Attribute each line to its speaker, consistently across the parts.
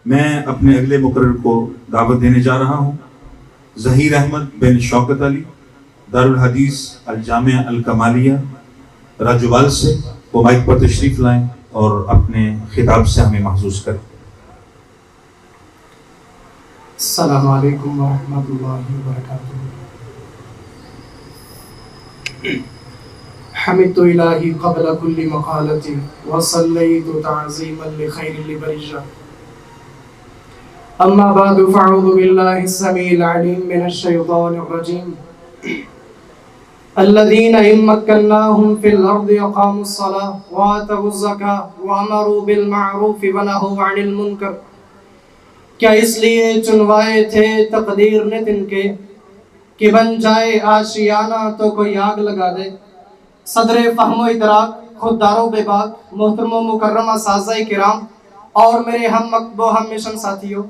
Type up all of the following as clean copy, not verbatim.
Speaker 1: میں اپنے اگلے مقرر کو دعوت دینے جا رہا ہوں۔ ظہیر احمد بن شوکت علی، دارالحدیث الجامعہ الکمالیہ راجوال سے، وہ مائک پر تشریف لائیں اور اپنے خطاب سے ہمیں محظوظ کریں۔
Speaker 2: السلام علیکم ورحمۃ اللہ وبرکاتہ۔ حمدت الہی قبل کل مقالۃ وصلیت تعظیما لخیر البریہ، اما بعد فاعوذ باللہ السمیع العلیم من الشیطان الرجیم، الذین ان مکناہم فی الارض اقاموا الصلاۃ وآتوا الزکاۃ وامروا بالمعروف ونہوا عن المنکر۔ کیا اس لیے چنوائے تھے تقدیر نے تن کے کہ بن جائے آشیانہ تو کوئی آگ لگا دے۔ صدر فہم و ادراک، خوددارو بے باک، محترم و مکرم اساتذہ کرام اور میرے ہم مکتب و ہم مشن ساتھیوں،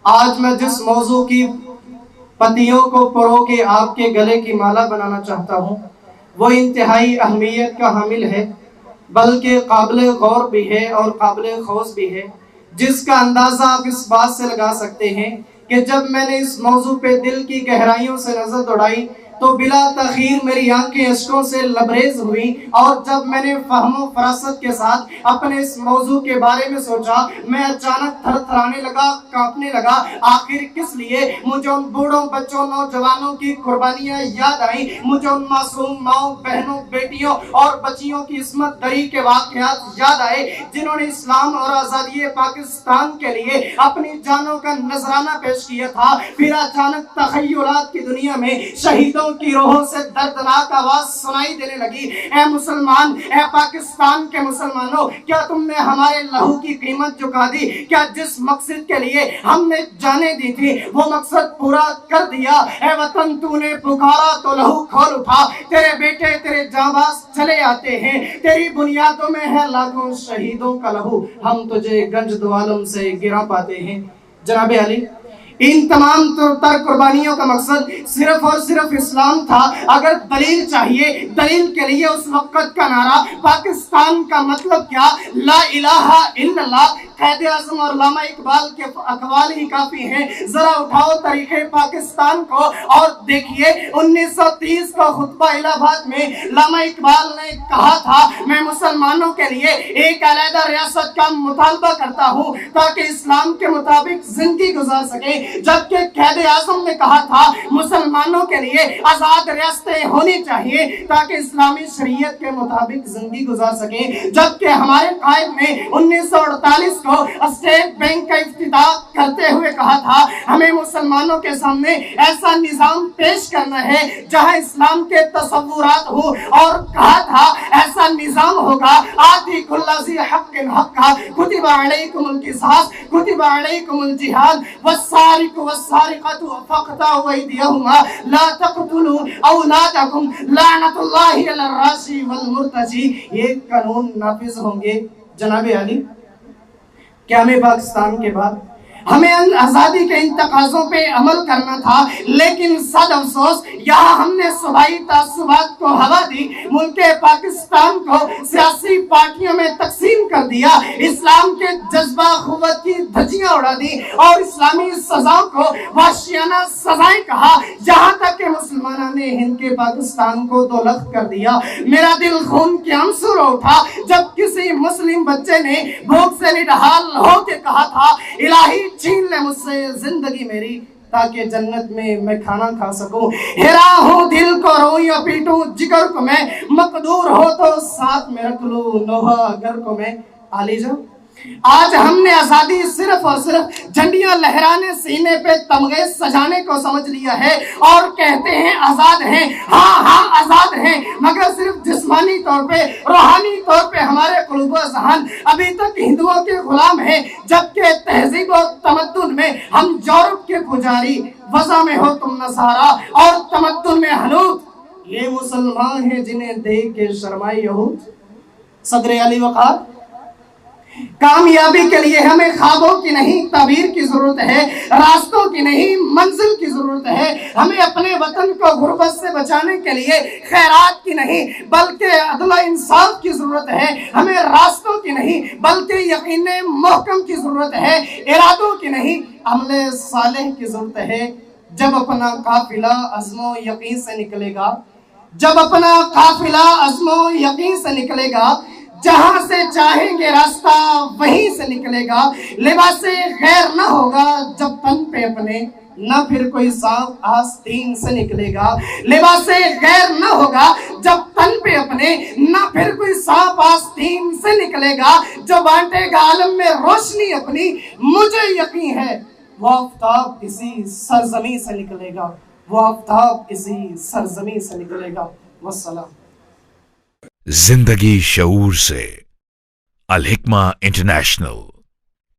Speaker 2: آج میں جس موضوع کی پتیوں کو پرو کے آپ کے گلے کی مالا بنانا چاہتا ہوں وہ انتہائی اہمیت کا حامل ہے، بلکہ قابل غور بھی ہے اور قابل خوض بھی ہے، جس کا اندازہ آپ اس بات سے لگا سکتے ہیں کہ جب میں نے اس موضوع پہ دل کی گہرائیوں سے نظر دوڑائی تو بلا تاخیر میری آنکھیں اشکوں سے لبریز ہوئی، اور جب میں نے فہم و فراست کے ساتھ اپنے اس موضوع کے بارے میں سوچا میں اچانک تھر تھرانے لگا، کانپنے لگا۔ آخر کس لیے؟ مجھے ان بوڑھوں، بچوں، نوجوانوں کی قربانیاں یاد آئیں، مجھے ان معصوم ماؤں، بہنوں، بیٹیوں اور بچیوں کی عصمت دری کے واقعات یاد آئے جنہوں نے اسلام اور آزادی پاکستان کے لیے اپنی جانوں کا نذرانہ پیش کیا تھا۔ پھر اچانک تخیلات کی دنیا میں شہیدوں کی روحوں سے دردناک آواز سنائی دینے لگی، اے مسلمان، اے پاکستان کے مسلمانوں، کیا تم نے ہمارے لہو کی قیمت چکا دی؟ کیا جس مقصد کے لیے ہم نے جانیں دی تھی وہ مقصد پورا کر دیا؟ اے وطن، تو نے پکارا تو لہو کھول اٹھا، تیرے بیٹے تیرے جانباز چلے آتے ہیں، تیری بنیادوں میں ہے لاکھوں شہیدوں کا لہو، ہم تجھے گنج دو عالم سے گرا پاتے ہیں۔ جناب علی، ان تمام تر قربانیوں کا مقصد صرف اور صرف اسلام تھا۔ اگر دلیل چاہیے، دلیل کے لیے اس وقت کا نعرہ پاکستان کا مطلب کیا؟ لا الہ الا اللہ۔ قائد اعظم اور علامہ اقبال کے اقوال ہی کافی ہیں۔ ذرا اٹھاؤ تاریخ پاکستان کو اور دیکھیے 1930 کا خطبہ الہ آباد میں علامہ اقبال نے کہا تھا، میں مسلمانوں کے لیے ایک علیحدہ ریاست کا مطالبہ کرتا ہوں تاکہ اسلام کے مطابق زندگی گزار سکیں، جبکہ قائد اعظم نے کہا تھا مسلمانوں کے لیے آزاد ریاستیں ہونی چاہیے تاکہ اسلامی شریعت کے مطابق زندگی گزار سکیں، جبکہ ہمارے قائد نے 1948 کو اسٹیٹ بینک کا افتتاح کرتے ہوئے کہا تھا ہمیں مسلمانوں کے سامنے ایسا نظام پیش کرنا ہے جہاں اسلام کے تصورات ہوں، اور کہا تھا ایسا نظام ہوگا آتی کل ذی حق حقا، کتب علیکم القصاص، کتب علیکم الجہاد، والسارق والسارقۃ فاقطعوا ایدیہما، لا تقتلوا اولادکم، لعنت اللہ علی الراشی والمرتشی۔ یہ قانون نافذ ہوں گے۔ جناب علی، کیا ہمیں پاکستان کے بعد ہمیں آزادی کے ان تقاضوں پہ عمل کرنا تھا، لیکن صد افسوس یہاں ہم نے صوبائی تعصبات کو ہوا دی، ملک پاکستان کو سیاسی پارٹیوں میں تقسیم کر دیا، اسلام کے جذبہ قوت کی دھجیاں اڑا دی اور اسلامی سزاؤں کو وحشیانہ سزائیں کہا، یہاں تک کہ مسلمانوں نے ہند کے پاکستان کو دو لخت کر دیا۔ میرا دل خون کے آنسو اٹھا جب کسی مسلم بچے نے بھوک سے نڈھال ہو کے کہا تھا الہی چھین لے مجھ سے زندگی میری تاکہ جنت میں کھانا کھا سکوں، ہرا ہوں دل کو رویوں پیٹوں جگر کو میں، مقدور ہو تو ساتھ میں رکھ لوں نوحہ گر کو میں۔ علی جان، آج ہم نے آزادی صرف اور صرف جھنڈیاں لہرانے، سینے پہ تمغے سجانے کو سمجھ لیا ہے اور کہتے ہیں آزاد ہیں۔ ہاں آزاد ہیں، مگر صرف جسمانی طور پہ، روحانی طور پہ ہمارے قلوب و ذہن ابھی تک ہندوؤں کے غلام ہیں، جبکہ تہذیب و تمدن میں ہم یورپ کے پجاری، وضع میں ہو تم نصارا اور تمدن میں حنوط، یہ مسلمان ہیں جنہیں دیکھ کے شرمائے یہود۔ صدر علی وقار، کامیابی کے لیے ہمیں خوابوں کی نہیں تعبیر کی ضرورت ہے، راستوں کی نہیں منزل کی ضرورت ہے، ہمیں اپنے وطن کو غربت سے بچانے کے لیے خیرات کی نہیں بلکہ عدل و انصاف کی ضرورت ہے، ہمیں راستوں کی کی نہیں بلکہ یقین محکم کی ضرورت ہے، ارادوں کی نہیں عمل صالح کی ضرورت ہے۔ جب اپنا قافلہ عزم و یقین سے نکلے گا، جب اپنا قافلہ عزم و یقین سے نکلے گا، جہاں سے چاہیں گے راستہ وہیں سے نکلے گا، لباس خیر نہ ہوگا جب تن پہ اپنے، نہ پھر کوئی سانپ آستین سے نکلے گا، لباس خیر نہ ہوگا جب تن پہ اپنے، نہ پھر کوئی سانپ آستین سے نکلے گا، جو بانٹے گا عالم میں روشنی اپنی، مجھے یقین ہے وہ آفتاب اسی سرزمین سے نکلے گا، وہ آفتاب اسی سرزمین سے نکلے گا۔ والسلام۔
Speaker 3: زندگی شعور سے، الحکمہ انٹرنیشنل۔